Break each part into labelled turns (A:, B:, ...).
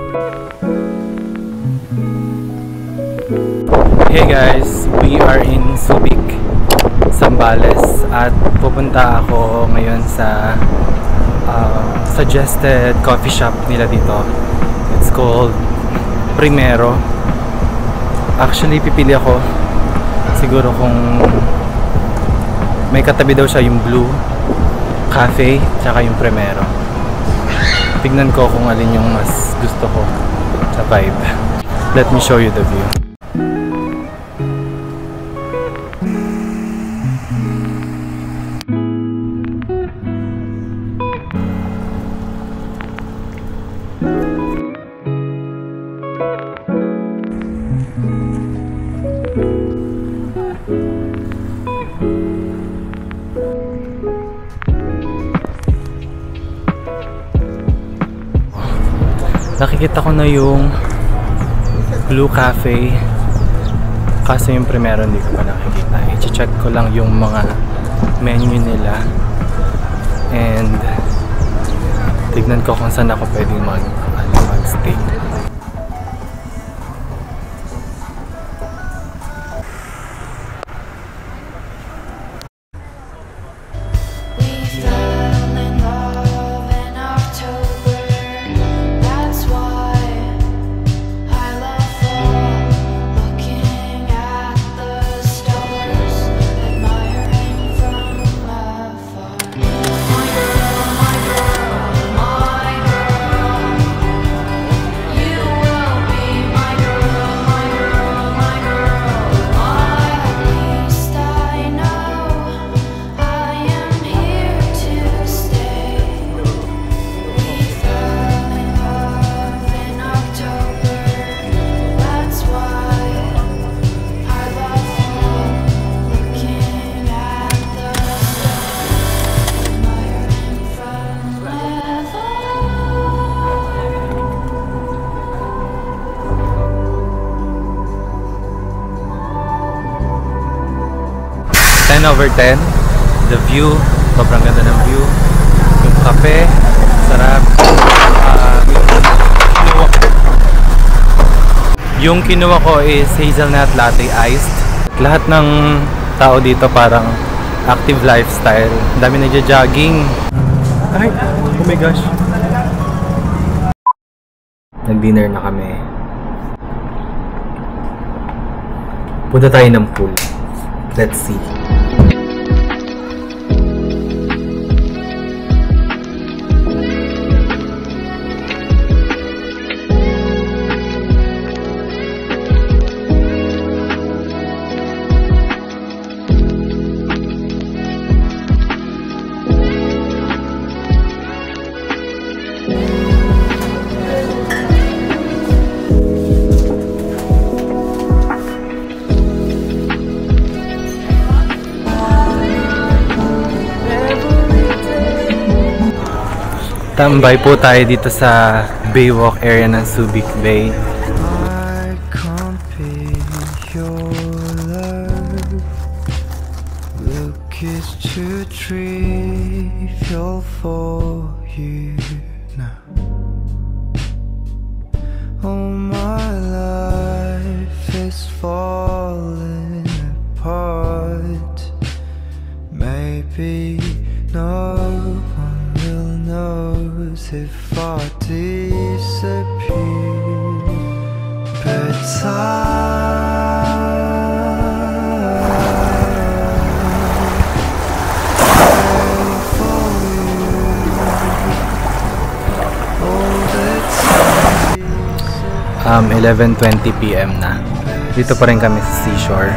A: Hey guys, we are in Subic, Zambales at pupunta ako ngayon sa suggested coffee shop nila dito. It's called Primero. Actually, pipili ako siguro kung may katabi daw siya yung Blue Cafe tsaka yung Primero. Tignan ko kung alin yung mas gusto ko sa vibe. Let me show you the view. Nakikita ko na yung Blue Cafe, kaso yung Primero hindi ko pa nakikita. I-check ko lang yung mga menu nila and tignan ko kung saan ako pwedeng mag-stay. Over 10. The view, sobrang ganda ng view. Yung kape, sarap. Yung kinuha ko is hazelnut latte iced. Lahat ng tao dito parang active lifestyle. Dami nagja-jogging. Ay, oh my gosh. Nag-dinner na kami. Punta tayo ng pool. Let's see. Tambay po tayo dito sa Baywalk area ng Subic Bay.
B: I can't be your love. Look, it's too trivial for you now. Oh, my life is falling apart. Maybe no knows if I disappear, but for you.
A: 11:20 PM na. Dito pa rin kami sa seashore.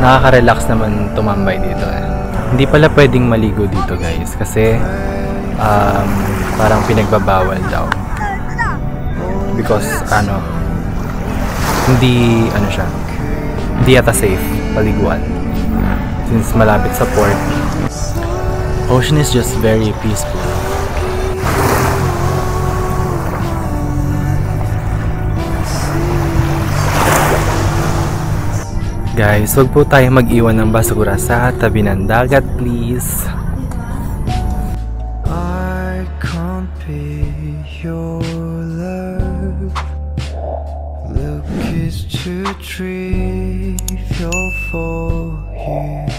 A: Nakaka-relax naman tumambay dito eh. Hindi pala pwedeng maligo dito guys kasi parang pinagbabawal daw because hindi yata safe paliguan since malapit sa port. Ocean is just very peaceful. Guys, huwag po tayo mag-iwan ng basura sa tabi ng dagat, please.
B: I can't be your love. is too trivial for you.